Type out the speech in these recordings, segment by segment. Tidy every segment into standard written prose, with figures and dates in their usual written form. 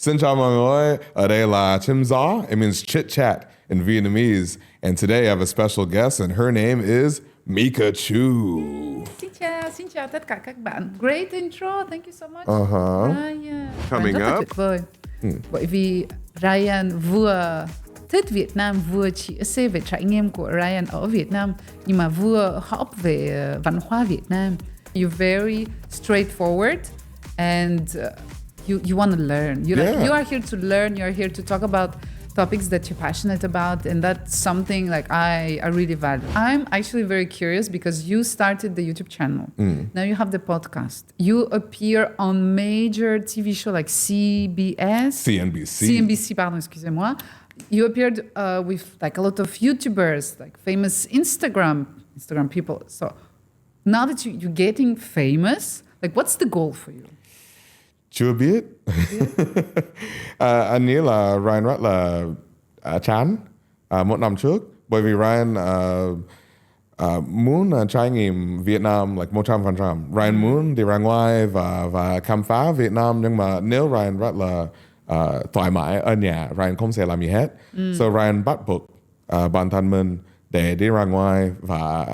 Xin chào mọi người. Ở đây là Chém Gió. It means chit chat in Vietnamese. And today I have a special guest, and her name is Micka Chu. Xin chào tất cả các bạn. Great intro, thank you so much. Ryan. Coming Rất là up. tuyệt vời. Bởi vì Ryan vừa thích Việt Nam, vừa chia sẻ về trải nghiệm của Ryan ở Việt Nam, nhưng mà vừa học về văn hóa Việt Nam. You're very straightforward and you want to learn. You are here to learn. You are here to talk about topics that you're passionate about, and that's something like I really value. I'm actually very curious because you started the YouTube channel. Now you have the podcast. You appear on major TV show like CNBC, pardon, excusez-moi. You appeared with like a lot of YouTubers, like famous Instagram people. So now that you're getting famous, like what's the goal for you? Chưa biết. Anh nghĩ là Ryan rất là chán một năm trước. Bởi vì Ryan muốn trải nghiệm Việt Nam like 100%. Ryan muốn đi ra ngoài và khám phá Việt Nam. Nhưng mà nếu Ryan rất là thoải mái ở nhà, Ryan không sẽ làm gì hết. So Ryan bắt buộc bản thân mình để đi ra ngoài và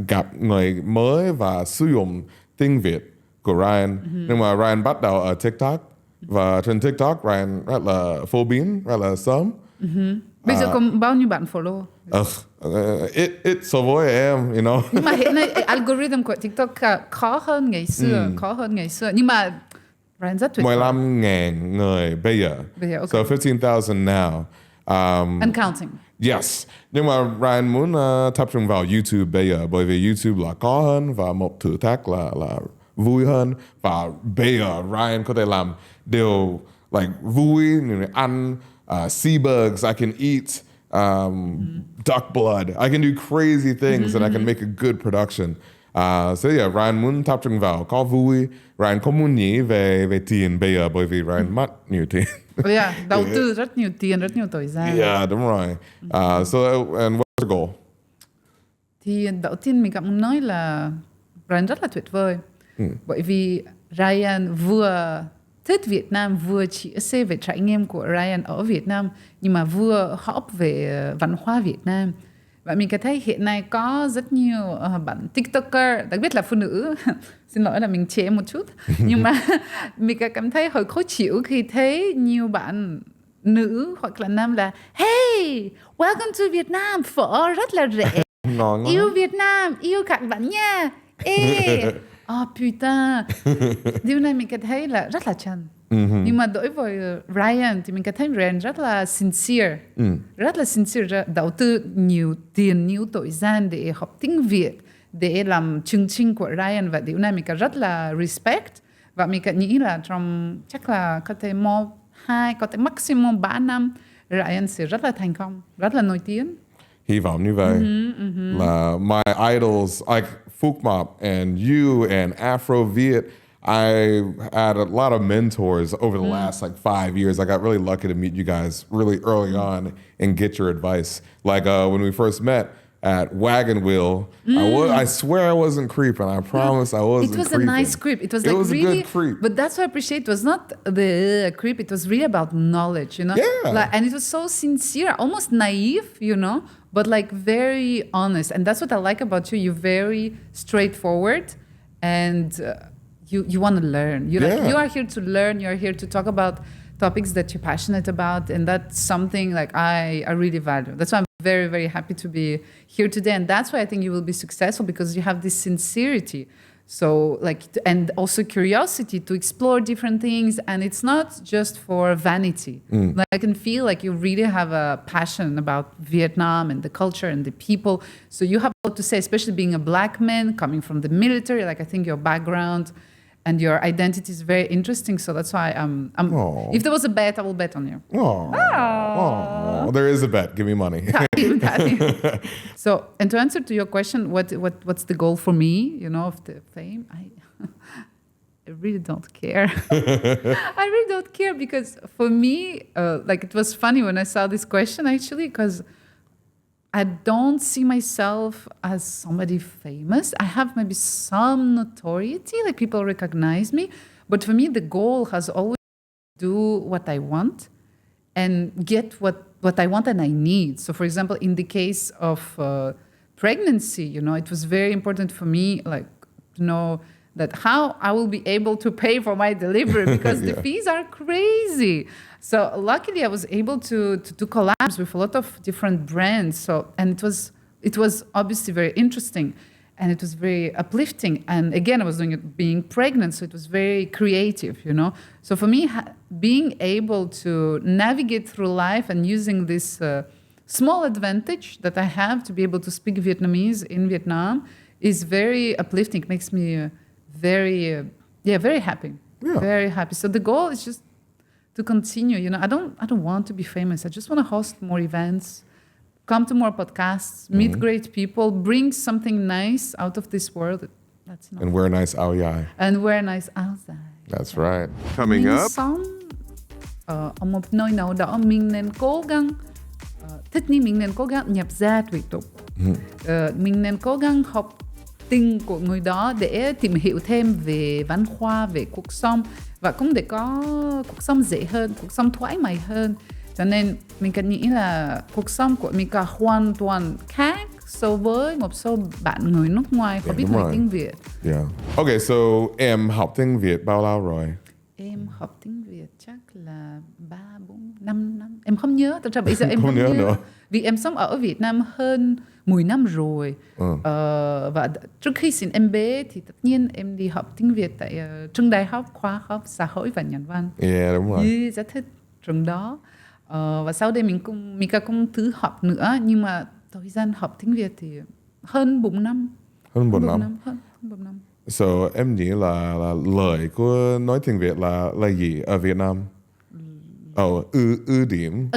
gặp người mới và sử dụng tiếng Việt của Ryan. Nhưng mà Ryan bắt đầu ở TikTok, và trên TikTok Ryan rất là phổ biến, rất là sớm. Bây giờ có bao nhiêu bạn follow? Ít so với em, you know. Nhưng mà hiện nay algorithm của TikTok khó hơn ngày xưa. Nhưng mà Ryan rất tuyệt vời. 15,000 người bây giờ. Okay. So 15,000 now. And counting. Yes. Nhưng mà Ryan muốn tập trung vào YouTube bây giờ, bởi vì YouTube là khó hơn và một thử thách là vui hơn. Và bây giờ Ryan có thể làm điều like vui, ăn seabugs, I can eat duck blood, I can do crazy things and I can make a good production. So yeah, Ryan muốn tập trung vào có vui. Ryan không muốn nghĩ về tiền bây giờ, bởi vì Ryan mất nhiều tiền. Đầu tư rất nhiều tiền, rất nhiều thời gian. Yeah, đúng rồi. So and what's the goal? Thì đầu tiên mình cảm nói là Ryan rất là tuyệt vời. Bởi vì Ryan vừa thích Việt Nam, vừa chia sẻ về trải nghiệm của Ryan ở Việt Nam, nhưng mà vừa học về văn hóa Việt Nam. Và mình thấy hiện nay có rất nhiều bạn TikToker, đặc biệt là phụ nữ. Xin lỗi là mình trẻ một chút. Nhưng mà mình cảm thấy hơi khó chịu khi thấy nhiều bạn nữ hoặc là nam là hey, welcome to Việt Nam, phở rất là rẻ. Ngon. Yêu Việt Nam, yêu các bạn nha. Ê, putain. Điều này mình thấy là rất là chăn. Nhưng mà đối với Ryan thì mình thấy Ryan rất là sincere. Rất là sincere, đầu tư nhiều tiền, nhiều thời gian để học tiếng Việt, để làm chương trình của Ryan. Và điều này mình rất là respect. Và mình nghĩ là trong chắc là có thể có thể maximum 3 năm Ryan sẽ rất là thành công, rất là nổi tiếng. Hy vọng như vậy. Là my idols like Phúc Mop and you and Afroviet, I had a lot of mentors over the last like 5 years. I got really lucky to meet you guys really early on and get your advice. Like when we first met at Wagon Wheel, I swear I wasn't creeping. I promise I wasn't creeping. It was a nice creep. It was like really a good creep. But that's what I appreciate. It was not the creep. It was really about knowledge, you know? Yeah. And it was so sincere, almost naive, you know? But like very honest. And that's what I like about you. You're very straightforward and you want to learn. You are here to learn. You're here to talk about topics that you're passionate about. And that's something like I really value. That's why I'm very, very happy to be here today. And that's why I think you will be successful, because you have this sincerity. So and also curiosity to explore different things. And it's not just for vanity. Like I can feel like you really have a passion about Vietnam and the culture and the people. So you have a lot to say, especially being a black man coming from the military. Like I think your background and your identity is very interesting. So that's why if there was a bet, I will bet on you. Oh, there is a bet. Give me money. So, and to answer to your question, what's the goal for me, you know, of the fame? I really don't care. I really don't care, because for me, like it was funny when I saw this question actually, because I don't see myself as somebody famous. I have maybe some notoriety, like people recognize me. But for me, the goal has always do what I want and get what I want and I need. So, for example, in the case of pregnancy, it was very important for me, like, to know that how I will be able to pay for my delivery because the fees are crazy. So luckily I was able to do collabs with a lot of different brands. So, and it was obviously very interesting and it was very uplifting. And again, I was doing it being pregnant, so it was very creative, So for me, being able to navigate through life and using this small advantage that I have to be able to speak Vietnamese in Vietnam is very uplifting. It makes me very happy. Yeah. Very happy. So the goal is just to continue. I don't want to be famous. I just want to host more events, come to more podcasts, meet great people, bring something nice out of this world. That's enough. And wear nice áo dài. And wear nice outside. That's right. Coming Mình up. sống ở một nơi nào đó, mình nên cố gắng thích nghi, mình nên cố gắng nhập gia tùy tục. Mình nên cố gắng học tiếng của người đó để tìm hiểu thêm về văn hóa, về cuộc sống và cũng để có cuộc sống dễ hơn, cuộc sống thoải mái hơn. Cho nên mình cần nghĩ là cuộc sống của Micka hoàn toàn khác so với một số bạn người nước ngoài có biết nói tiếng Việt. Yeah. Okay, so em học tiếng Việt bao lâu rồi? Em học tiếng Việt chắc là 3, 4, 5 năm. Em không nhớ, thật ra bây giờ em không nhớ nữa. Vì em sống ở Việt Nam hơn 10 năm rồi. Và trước khi xin em bé thì tất nhiên em đi học tiếng Việt tại trường đại học khoa học xã hội và nhân văn. Yeah, đúng rồi. Rất thích trường đó. Và sau đây Micka cũng thử học nữa, nhưng mà thời gian học tiếng Việt thì hơn 4 năm. Hơn 4 năm. Hơn 4 năm. So em nghĩ là lời của nói tiếng Việt là gì ở Việt Nam? Ưu điểm.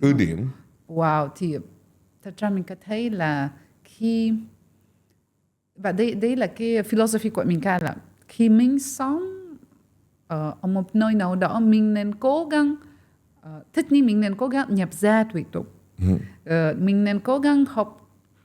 Ưu điểm. Wow, thì thật ra mình có thấy là và đây là cái philosophy của mình là khi mình sống ở một nơi nào đó, mình nên cố gắng thích nghi, mình nên cố gắng nhập gia tùy tục. Mình nên cố gắng học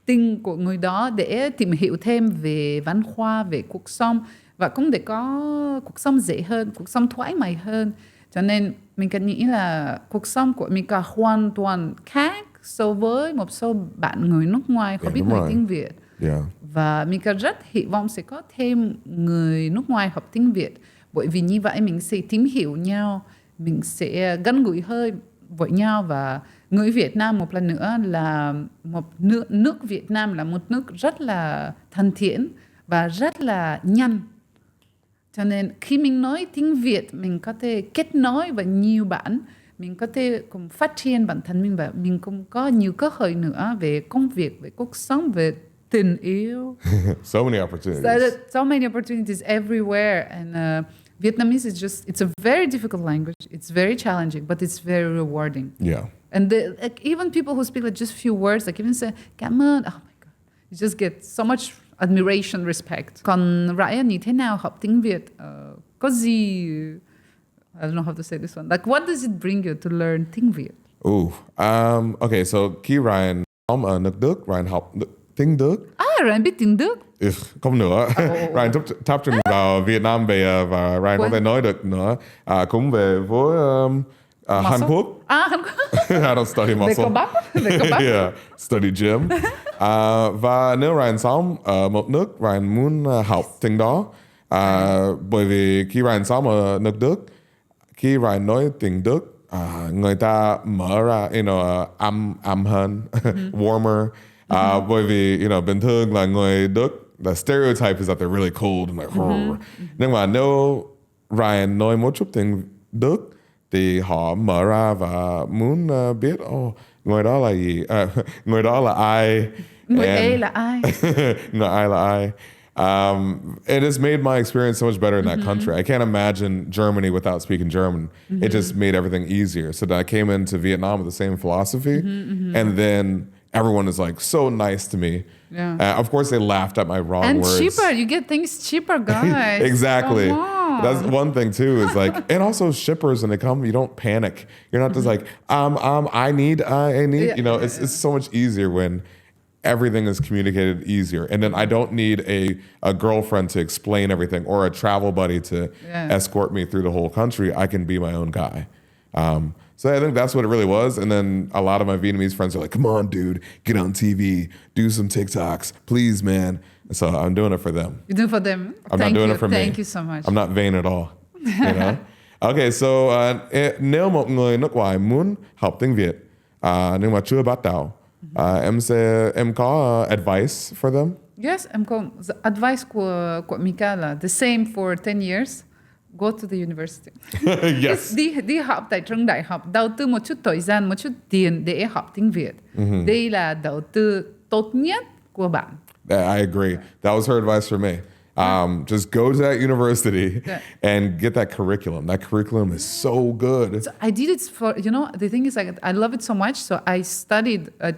tiếng của người đó để tìm hiểu thêm về văn hóa, về cuộc sống và cũng để có cuộc sống dễ hơn, cuộc sống thoải mái hơn. Cho nên mình cần nghĩ là cuộc sống của Micka hoàn toàn khác so với một số bạn người nước ngoài có biết nói tiếng Việt. Yeah. Và Micka rất hy vọng sẽ có thêm người nước ngoài học tiếng Việt. Bởi vì như vậy mình sẽ tìm hiểu nhau, mình sẽ gần gũi hơn với nhau. Và người Việt Nam một lần nữa là một nước Việt Nam là một nước rất là thân thiện và rất là nhanh. Cho nên khi mình nói tiếng Việt, mình có thể kết nối với nhiều bạn, mình có thể cùng phát triển bản thân mình và mình cũng có nhiều cơ hội nữa về công việc, về cuộc sống, về tình yêu. So many opportunities. So many opportunities everywhere. And Vietnamese is it's a very difficult language. It's very challenging, but it's very rewarding. Yeah. And even people who speak like just few words, like even say, cảm ơn, oh my God. You just get so much admiration, respect. Còn Ryan như thế nào học tiếng Việt? Có gì... I don't know how to say this one. Like, what does it bring you to learn tiếng Việt? Okay, so khi Ryan ở nước Đức, Ryan học tiếng Đức. Ryan biết tiếng Đức. Không nữa. Ryan thắp trình vào Việt Nam về và Ryan có thể nói được nữa. Cũng về với Hàn Quốc. Hàn Quốc. I don't study muscle. Về cơ bắp. Yeah, study gym. Và nếu Ryan sống ở một nước, Ryan muốn học tiếng đó. Bởi vì khi Ryan sống ở nước Đức, khi Ryan nói tiếng Đức, người ta mở ra, âm hơn, warmer. Bởi vì, bình thường là người Đức, the stereotype is that they're really cold and like, nhưng mà nếu Ryan nói một chút tiếng Đức, thì họ mở ra và muốn biết, người đó là gì, người đó là ai, người A là ai, người ai là ai. It has made my experience so much better in that country. I can't imagine Germany without speaking German. It just made everything easier. So that I came into Vietnam with the same philosophy, and then everyone is like so nice to me. Yeah. Of course, they laughed at my wrong words. And cheaper, you get things cheaper, guys. Exactly. That's one thing too. Is like, and also shippers when they come, you don't panic. You're not just like, I need. Yeah. It's so much easier when everything is communicated easier. And then I don't need a girlfriend to explain everything or a travel buddy to escort me through the whole country. I can be my own guy. So I think that's what it really was. And then a lot of my Vietnamese friends are like, come on, dude, get on TV, do some TikToks, please, man. So I'm doing it for them. You do it for them? I'm not doing it for me. Thank you so much. I'm not vain at all. You know? Okay, so nếu một người nước ngoài muốn học tiếng Việt nhưng mà chưa bắt đầu, em có advice for them? Yes, em có. The advice của Micka là the same for 10 years. Go to the university. Yes. Đi học tại trường đại học, đầu tư một chút thời gian, một chút tiền để học tiếng Việt. Đây là đầu tư tốt nhất của bạn. I agree. That was her advice for me. Just go to that university and get that curriculum. That curriculum is so good. So I did it for, the thing is, like, I love it so much. So I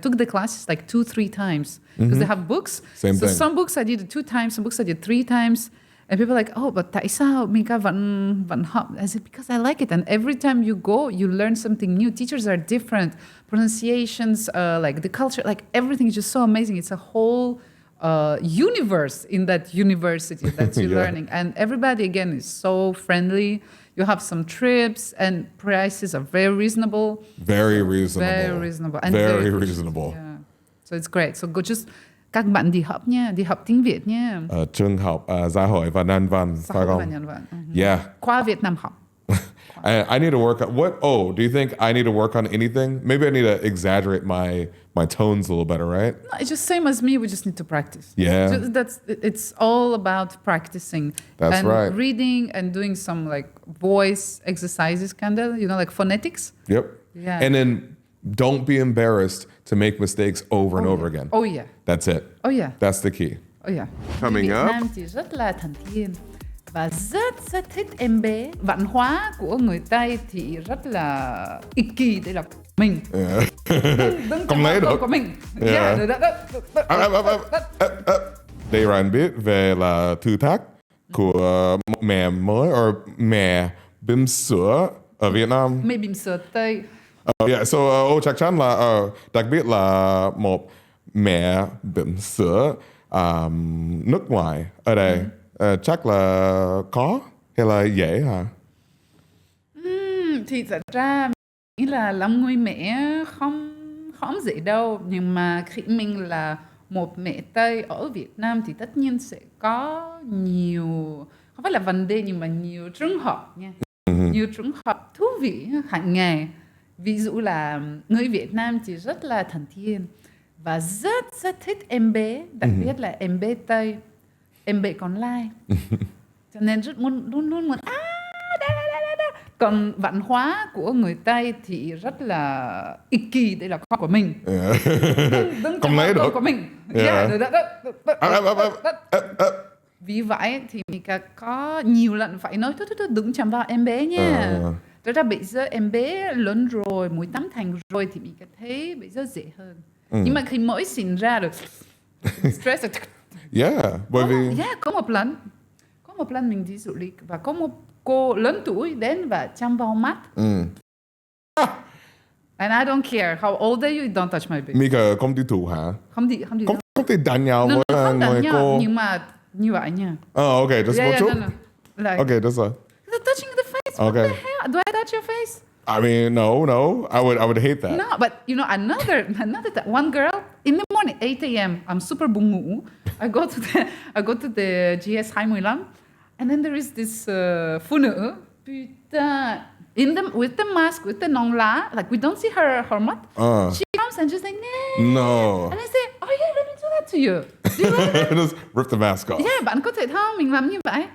took the classes like 2-3 times because they have books. Same thing. Some books I did 2 times, some books I did 3 times. And people are like, oh, but tại sao Micka vẫn học? I said, because I like it. And every time you go, you learn something new. Teachers are different. Pronunciations, like the culture, like everything is just so amazing. It's a whole universe in that university that you're learning. And everybody, again, is so friendly. You have some trips and prices are very reasonable. Very reasonable. Very reasonable. And very reasonable. Yeah. So it's great. So go just... Các bạn đi học nha, đi học tiếng Việt nha. Trường học Xã hội và Nhân văn, phải không? Yeah. Khoa Việt Nam học. I need to work on what? Oh, do you think I need to work on anything? Maybe I need to exaggerate my tones a little better, right? No, it's just same as me. We just need to practice. Yeah. It's all about practicing. That's right. Reading and doing some like voice exercises, kind of, like phonetics. Yep. Yeah. And then don't be embarrassed to make mistakes over and over again. Oh yeah. That's it. Oh yeah. That's the key. Oh yeah. Coming up. Việt Nam thì rất là thân thiện và rất thích em bé. Văn hóa của người Tây thì rất là ích kỷ, đây là mình. Đừng không lấy được của mình. Đây Ryan biết về là thử thách của một mẹ mới or mẹ bỉm sữa ở Việt Nam. Mẹ bỉm sữa Tây. Yeah, so chắc chắn là đặc biệt là một mẹ bỉm sữa nước ngoài ở đây chắc là có hay là dễ hả? Thì thật ra nghĩ là làm người mẹ không dễ đâu, nhưng mà khi mình là một mẹ Tây ở Việt Nam thì tất nhiên sẽ có nhiều, không phải là vấn đề nhưng mà nhiều trường hợp nha. Nhiều trường hợp thú vị hàng ngày. Ví dụ là người Việt Nam thì rất là thân thiện và rất thích em bé, đặc biệt là em bé Tây, em bé con lai. Cho nên luôn muốn da. Còn văn hóa của người Tây thì rất là ích kỷ, đây là con của mình. Đừng không lấy được của mình. Vì vậy thì Micka có nhiều lần phải nói thôi đừng chạm vào em bé nha. Thật ra bây giờ em bé lớn rồi, mũi tắm thành rồi thì Micka thấy bây giờ dễ hơn. Nhưng mà khi mới sinh ra được stress. Bởi vì có một lần mình đi du lịch và có một cô lớn tuổi đến và chạm vào mắt. And I don't care how old are you, don't touch my baby. Micka không đi tù hả? Không đi. Không thể đánh nhau với người cô. Nhưng mà như vậy nha. Oh, okay, just một chút. Like, okay, just touching the face. Okay. What the hell? Do I touch your face? I mean, no. I would hate that. No, but another one girl in the morning, 8 a.m. I'm super buồn ngủ. I go to the GS 25, and then there is this phụ nữ, putain, with the mask, with the nón lá, like we don't see her mắt. She comes and just like, no. And I say, oh yeah, let me do that to you. Do you like that? Just rip the mask off. Yeah, bạn có thể không? Mình làm như vậy.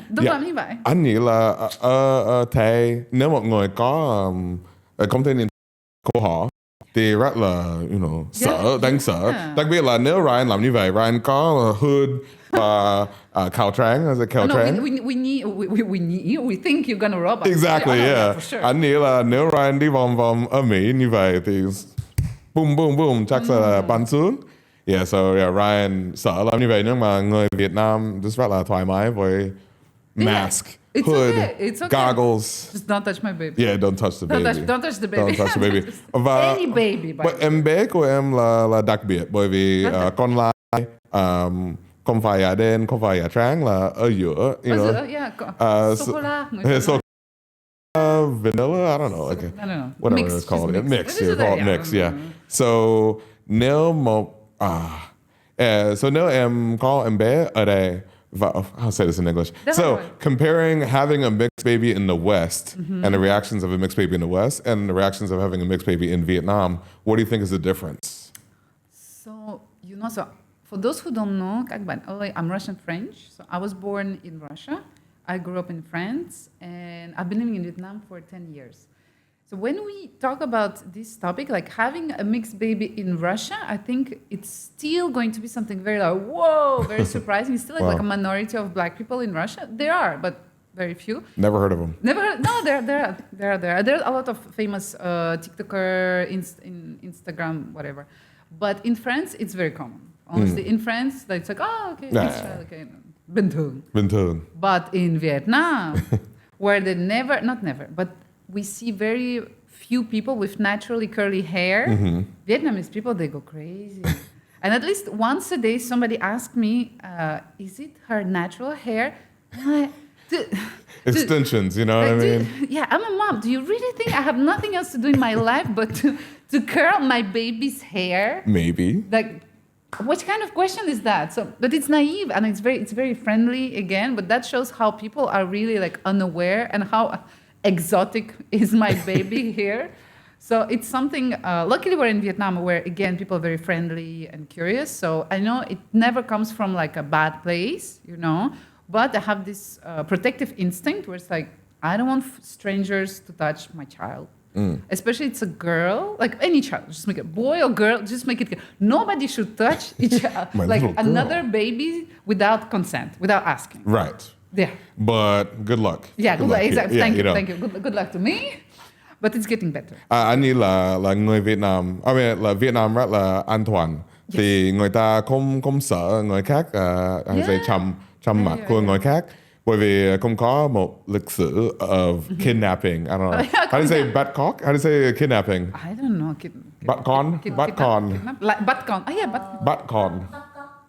Đừng làm như vậy. Anh nghĩ là thầy nếu mọi người có không thể nhìn cô họ thì rất là sợ, đáng sợ. Đặc biệt là nếu Ryan làm như vậy, Ryan có hood và khẩu trang, we think you're gonna rob us. Exactly, yeah. For sure. Anh nghĩ là nếu Ryan đi vòng ở Mỹ như vậy thì boom chắc là bắn xuống. Yeah, so Ryan sợ làm như vậy, nhưng mà người Việt Nam rất là thoải mái với mask. It's hood, okay. It's okay. goggles. Just don't touch my baby. Yeah, don't touch the baby. Don't touch the baby. Don't touch the baby. Và Any baby. em bé của em là đặc biệt bởi vì con lai không phải da đen, không phải da trắng, là ở giữa. You know? Yeah. Sô-cô-la. Vanilla, I don't know, like I don't know. whatever Mix, it's called. mix. Mix, you call it mix, yeah. So nếu so nếu em có em bé ở đây, I'll say this in English. So comparing having a mixed baby in the West and the reactions of a mixed baby in the West and the reactions of having a mixed baby in Vietnam, what do you think is the difference? So for those who don't know, I'm Russian French. So I was born in Russia. I grew up in France, and I've been living in Vietnam for 10 years. So when we talk about this topic, like having a mixed baby in Russia, I think it's still going to be something very whoa, very surprising. It's still like a minority of Black people in Russia. There are, but very few. Never heard of them. Never heard? No, there are. There are a lot of famous TikToker, Instagram, whatever. But in France, it's very common. Honestly, in France, it's like, okay, okay. Bình thường. But in Vietnam, where they but we see very few people with naturally curly hair. Vietnamese people, they go crazy. And at least once a day, somebody asked me, is it her natural hair? Extensions, you know what I mean? Yeah, I'm a mom. Do you really think I have nothing else to do in my life but to curl my baby's hair? Maybe. Like, what kind of question is that? So, but it's naive and it's very friendly again. But that shows how people are really like unaware and how exotic is my baby here. So it's something. Luckily, we're in Vietnam, where again people are very friendly and curious. So I know it never comes from like a bad place, you know. But I have this protective instinct where it's like I don't want strangers to touch my child. Especially it's a girl, like any child, just make it boy or girl, just make it. Nobody should touch each like another baby without consent, without asking. Right. Yeah. But good luck. Yeah, good luck. Exactly. Yeah, thank you. Good luck to me. But it's getting better. Anh nghĩ là người Việt Nam, là Việt Nam rất là an toàn. Thì người ta không sợ người khác chăm mặt của người khác. Bởi vì không có một lịch sử of kidnapping. I don't know. How do you say butcock? How do you say kidnapping? I don't know. Butcon? Like butcon. Oh yeah, butcon.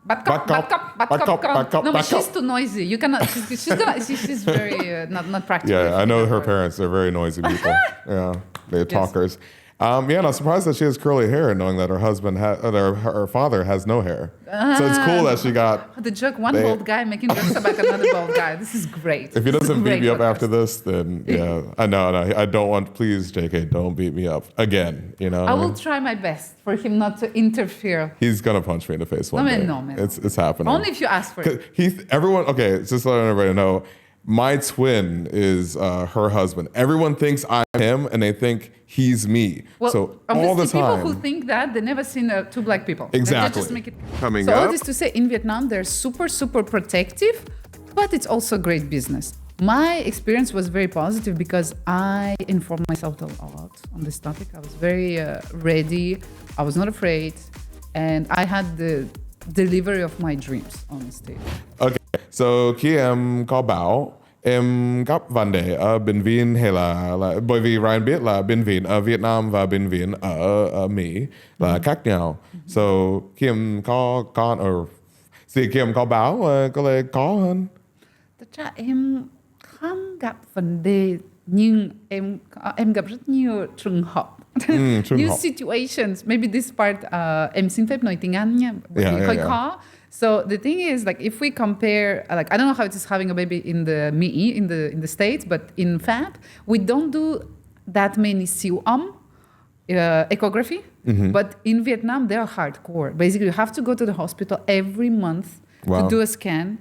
Butcon. No, but she's too noisy. You cannot. She's very not practical. Yeah, I know her parents. They're very noisy people. Yeah, they're talkers. And I'm surprised that she has curly hair, knowing that her husband her father has no hair. So it's cool that she got the joke. One bald guy making jokes about another bald guy. This is great. If he doesn't beat me up after this, then yeah, I know. I don't want. Please, JK, don't beat me up again. You know. I will try my best for him not to interfere. He's gonna punch me in the face one day. No, man. It's happening. Only if you ask for it. Everyone. Okay, just so everybody know. My twin is her husband. Everyone thinks I'm him, and they think he's me. Well, so all the time, people who think that, they never seen two Black people. Exactly. They just make it. Coming so up. all this to say, in Vietnam, they're super protective, but it's also great business. My experience was very positive because I informed myself a lot on this topic. I was very ready. I was not afraid, and I had the delivery of my dreams on stage. Okay. So khi em có bảo em gặp vấn đề ở bệnh viện hay là bởi vì Ryan biết là bệnh viện ở Việt Nam và bệnh viện ở Mỹ là khác nhau. So khi em có con khi em có báo có lẽ có hơn. Thật ra em không gặp vấn đề nhưng em gặp rất nhiều trường hợp. New situations. Maybe this part em xin phép nói tiếng Anh nha. Hơi khó. So the thing is, like, if we compare, like, I don't know how it is having a baby in the States, but in FAP, we don't do that many siêu âm echography. But in Vietnam, they are hardcore. Basically, you have to go to the hospital every month to do a scan.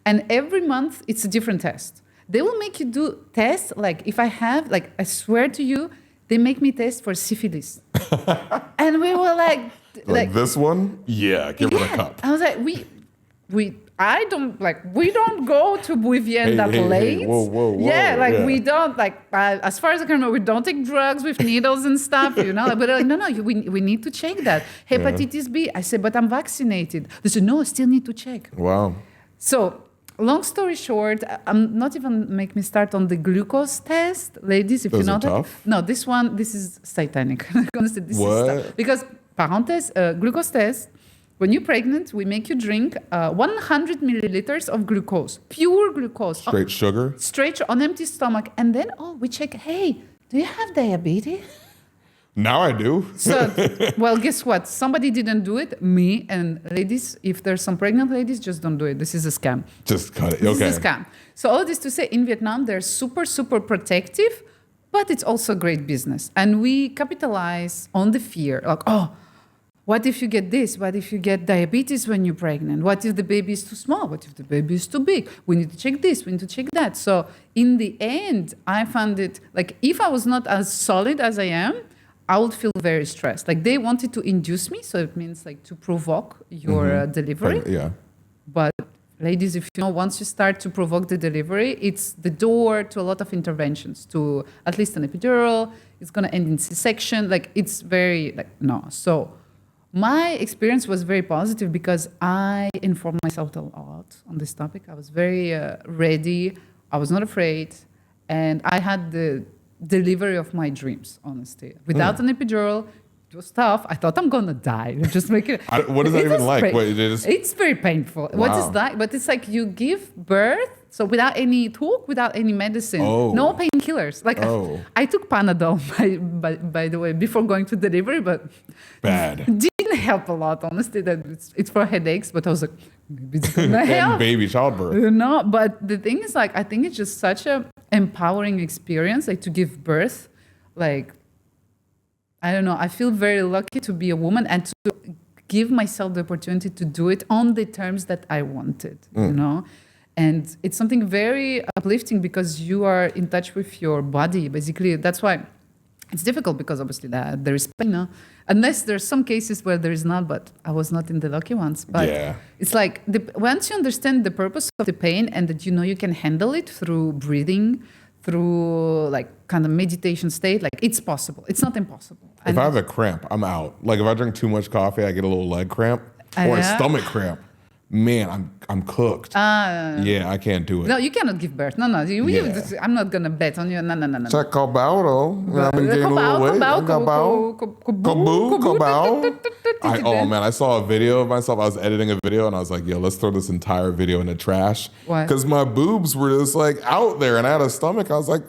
And every month, it's a different test. They will make you do tests, like, if I have, like, I swear to you, they make me test for syphilis. And we were like this one? Yeah, give it a cup. I was like, we don't go to Bouvier that late. Whoa. We don't, as far as I can remember, we don't take drugs with needles and stuff, you know. But they're like, no, we need to check that. Hepatitis B. I said, but I'm vaccinated. They said, no, I still need to check. Wow. So, long story short, I'm not even make me start on the glucose test, ladies. If Those you know are that, tough? no, this is satanic. Honestly, this What? is tough. Because parenthesis, glucose test. When you're pregnant, we make you drink 100 milliliters of glucose, pure glucose, Straight sugar? straight on empty stomach, and then we check. Hey, do you have diabetes? Now I do. So, well, guess what? Somebody didn't do it. Me and ladies, if there's some pregnant ladies, just don't do it. This is a scam. Just cut it. This Okay. is a scam. So all this to say, in Vietnam, they're super, super protective, but it's also great business. And we capitalize on the fear. Like, what if you get this? What if you get diabetes when you're pregnant? What if the baby is too small? What if the baby is too big? We need to check this. We need to check that. So in the end, I found it, like, if I was not as solid as I am, I would feel very stressed. Like, they wanted to induce me. So it means, like, to provoke your delivery. Yeah. But ladies, if you know, once you start to provoke the delivery, it's the door to a lot of interventions, to at least an epidural. It's going to end in C-section. Like, it's very, like, no. So my experience was very positive because I informed myself a lot on this topic. I was very ready. I was not afraid. And I had the delivery of my dreams, honestly. Without an epidural, it was tough. I thought I'm going to die. Just make it. What is that It even was like? What, it is, It's very painful. What is Wow. that? But it's like you give birth, so without any talk, without any medicine, Oh. no painkillers. Like Oh. I took Panadol, by the way, before going to delivery, but bad. didn't help a lot. Honestly, that it's for headaches. But I was like, maybe it's gonna And help. baby childbirth. You know, but the thing is, like, I think it's just such a empowering experience, like, to give birth. Like, I don't know, I feel very lucky to be a woman and to give myself the opportunity to do it on the terms that I wanted, you know? And it's something very uplifting because you are in touch with your body. Basically, that's why it's difficult, because obviously there is pain, no? Unless there's some cases where there is not, but I was not in the lucky ones. But Yeah. it's like, once you understand the purpose of the pain and that you know you can handle it through breathing, through like kind of meditation state, like, it's possible. It's not impossible. If I have a cramp, I'm out. Like, if I drink too much coffee, I get a little leg cramp or a Yeah. stomach cramp. Man, I'm cooked. Yeah, I can't do it. No, you cannot give birth. No. Yeah. I'm not going to bet on you. No. Check Cabal, though. I've been gaining a little weight. Cabal. Oh, man, I saw a video of myself. I was editing a video, and I was like, yo, let's throw this entire video in the trash. Why? Because my boobs were just, like, out there, and I had a stomach. I was like,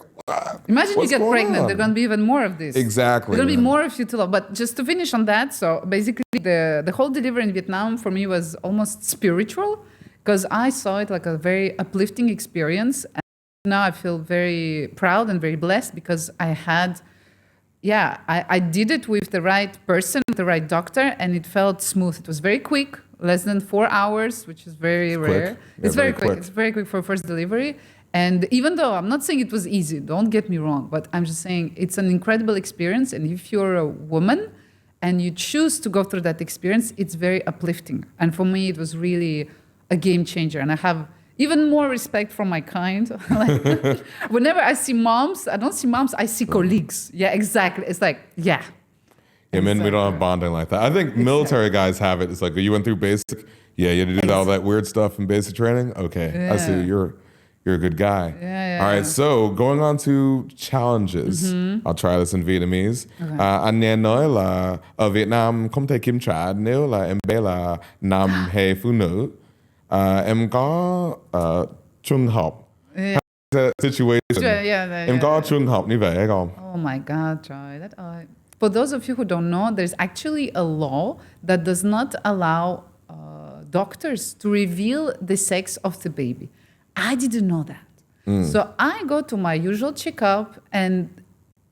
Imagine what's you get going pregnant. on? There's going to be even more of this. Exactly. There's going to be man. more of you to love. But just to finish on that, so basically the whole delivery in Vietnam for me was almost spiritual, because I saw it like a very uplifting experience. And now I feel very proud and very blessed because I had, I did it with the right person, with the right doctor, and it felt smooth. It was very quick, less than 4 hours, which is very rare. quick. It's Yeah, very very quick. quick. It's very quick for first delivery. And even though I'm not saying it was easy, don't get me wrong, but I'm just saying it's an incredible experience. And if you're a woman and you choose to go through that experience, it's very uplifting. And for me, it was really a game changer. And I have even more respect for my kind. Like, whenever I see moms, I don't see moms, I see colleagues. Yeah, exactly. It's like, yeah. Yeah, men, we don't have bonding like that. I think military guys have it. It's like, you went through basic. Yeah, you had to do all that weird stuff in basic training. Okay, I see. You're a good guy. Yeah. All right, so going on to challenges. I'll try this in Vietnamese. Anh nghe nói là ở Việt Nam không thể kiểm tra nếu là em bé là nam hay phụ nữ. Em có trường hợp situation. Em có trường hợp như vậy hay không? Oh my God, Joy. For those of you who don't know, there's actually a law that does not allow doctors to reveal the sex of the baby. I didn't know that. So I go to my usual checkup, and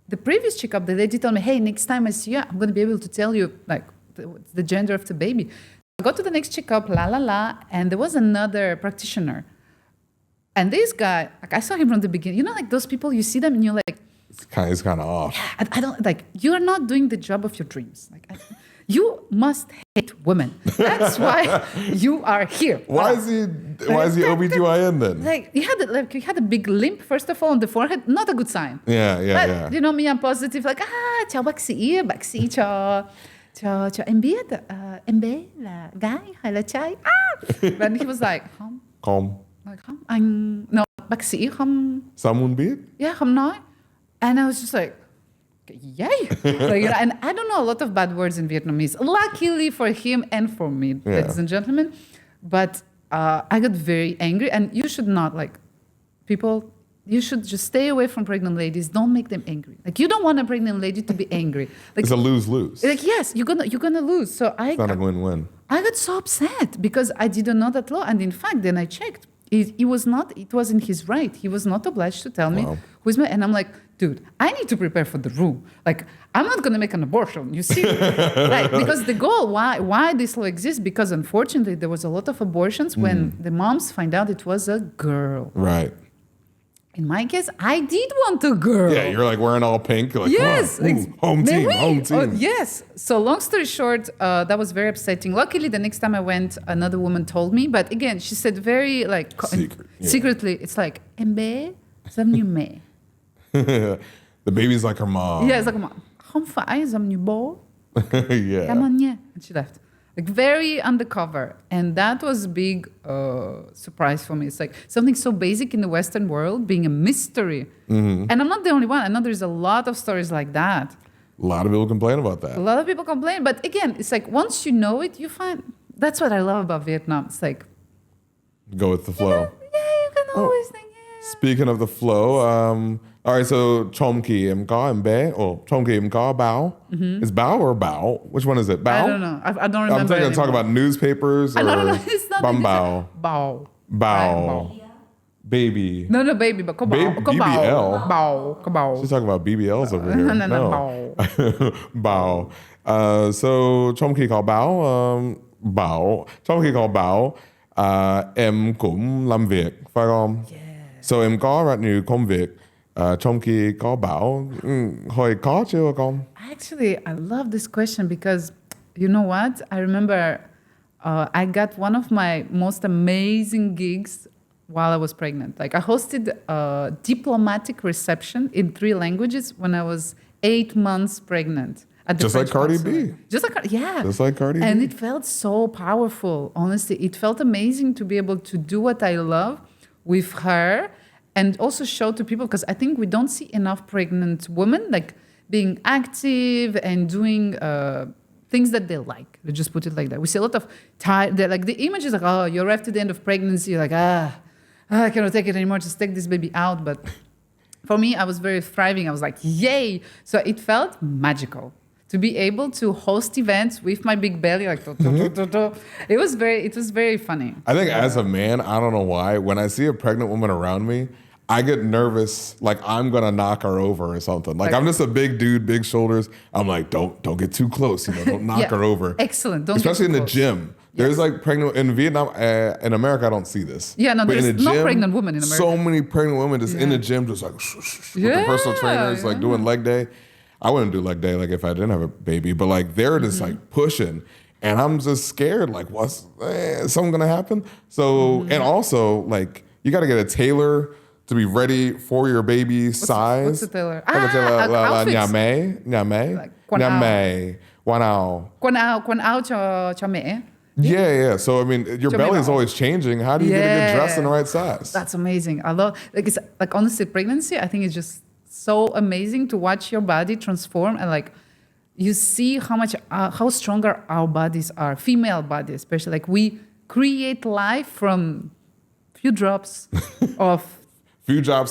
the previous checkup, the lady told me, hey, next time I see you, I'm going to be able to tell you like the gender of the baby. I go to the next checkup, and there was another practitioner. And this guy, like, I saw him from the beginning. You know, like those people, you see them and you're like, It's kind of off. I don't, like, you're not doing the job of your dreams. Like, you must hate women. That's why you are here. Why is he OBGYN then? Like, he had a big limp, first of all, on the forehead. Not a good sign. Yeah. You know me, I'm positive. Like, chào bác sĩ cho em biết em bé là gái hay là trai. But he was like, Calm. like không anh no bác sĩ không Someone biết? không nói, and I was just like yay, like, and I don't know a lot of bad words in Vietnamese. Luckily for him and for me, ladies and gentlemen, but I got very angry, and you should not like people. You should just stay away from pregnant ladies. Don't make them angry. Like you don't want a pregnant lady to be angry. Like It's a lose-lose. like yes, you're gonna lose. So It's not a win-win. I got so upset because I didn't know that law, and in fact, then I checked. It wasn't his right. He was not obliged to tell me who's my. And I'm like, dude, I need to prepare for the room. Like I'm not gonna make an abortion. You see, like because the goal, why this law exists, because unfortunately there was a lot of abortions when the moms find out it was a girl. Right. In my case, I did want a girl. Yeah, you're like wearing all pink. You're like, yes, come on, ooh, home team. Oh, yes. So long story short, that was very upsetting. Luckily, the next time I went, another woman told me. But again, she said very like secretly, it's like, "Embe, some new me." The baby's like her mom. Yeah, it's like mom. Không phải some new boy. Yeah. Come on, yeah. And she left. Like very undercover, and that was a big surprise for me. It's like something so basic in the Western world being a mystery, and I'm not the only one. I know there's a lot of stories like that. A lot of people complain about that. A lot of people complain, but again, it's like once you know it, you find that's what I love about Vietnam. It's like go with the flow. You can always think. Yeah. Speaking of the flow, all right. So trong kỳ em có em bé, or trong kỳ em có báo. Is báo or bao? Which one is it? Bao? I don't know. I don't remember. I'm talk about newspapers. Or no, it's not. Bao. Bao. Bao. Baby. No, baby, but BBL. Bao. She's talking about BBLs over here. No. Bao. So trong khi có báo, bảo. Trong khi có báo, em cũng làm việc, phải không? Yeah. So em có rất nhiều công việc. Trong khi có báo, hồi có chưa không? Actually, I love this question because you know what? I remember I got one of my most amazing gigs while I was pregnant. Like I hosted a diplomatic reception in 3 languages when I was 8 months pregnant. Just like Cardi B. Just like Cardi B. And it felt so powerful. Honestly, it felt amazing to be able to do what I love with her and also show to people, because I think we don't see enough pregnant women like being active and doing things that they like. Let's just put it like that. We see a lot of like the image is like, oh, you arrived to the end of pregnancy, you're like, I cannot take it anymore, just take this baby out. But for me, I was very thriving. I was like, yay. So it felt magical to be able to host events with my big belly, like it was very funny. I think as a man, I don't know why, when I see a pregnant woman around me, I get nervous, like I'm gonna knock her over or something. Like I'm just a big dude, big shoulders. I'm like, don't get too close, don't knock her over. Excellent. Especially in the gym. There's like pregnant in Vietnam, in America, I don't see this. Yeah, no, but there's in the no gym, pregnant women in America. So many pregnant women just in the gym, just like with the personal trainers, like doing leg day. I wouldn't do leg day like if I didn't have a baby, but like they're just like pushing, and I'm just scared. Like, is something gonna happen? So, and also like you got to get a tailor to be ready for your baby's size. What's a tailor? Quần áo cho mẹ. Yeah. So I mean, your belly is always changing. How do you get a good dress in the right size? That's amazing. I love it's like honestly, pregnancy. I think it's just so amazing to watch your body transform, and like you see how stronger our bodies are, female body especially. Like we create life from few drops of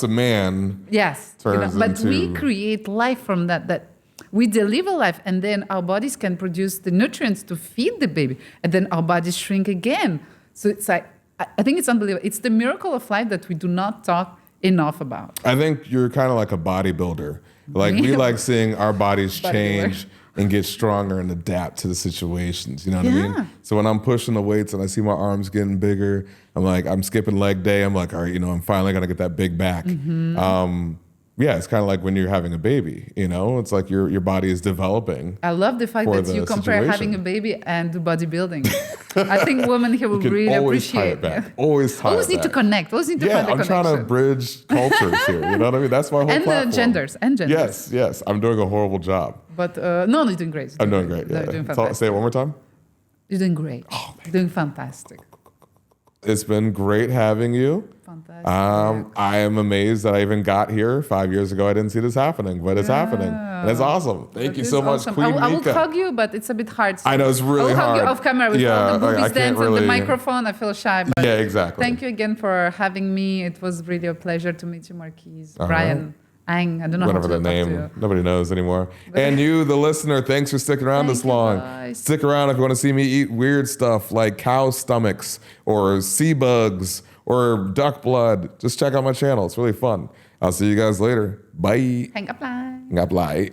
man. Yes, but we create life from that we deliver life, and then our bodies can produce the nutrients to feed the baby, and then our bodies shrink again. So it's like I think it's unbelievable. It's the miracle of life that we do not talk enough about. I think you're kind of like a bodybuilder. Like we like seeing our bodies change and get stronger and adapt to the situations. You know what I mean? So when I'm pushing the weights and I see my arms getting bigger, I'm skipping leg day. I'm like, all right, I'm finally gonna get that big back. It's kind of like when you're having a baby. It's like your body is developing. I love the fact that you compare having a baby and bodybuilding. I think women here will really appreciate it. Always need to connect. Always need to find the connection. I'm trying to bridge cultures here. You know what I mean? That's my whole platform. Genders. Yes. I'm doing a horrible job. But no, you're doing great. I'm doing great. Yeah. You're doing fantastic. Say it one more time. You're doing great. Oh, you're doing fantastic. It's been great having you. Fantastic. I am amazed that I even got here 5 years ago. I didn't see this happening, but it's happening. And it's awesome. Thank you so much, awesome. Queen I would Micka. hug you, but it's a bit hard. I know, it's really I'll hug hard. you off camera with all the boobies I can't dance and really. the microphone. I feel shy. But Yeah, exactly. Thank you again for having me. It was really a pleasure to meet you, Marquise. Brian. Ang, I don't know Whatever how to the talk to name, you. nobody knows anymore. And you, the listener, thanks for sticking around this Thank you, long. guys. Stick around if you want to see me eat weird stuff like cow stomachs or sea bugs or duck blood. Just check out my channel. It's really fun. I'll see you guys later. Bye. Hang up line. Ngap lại.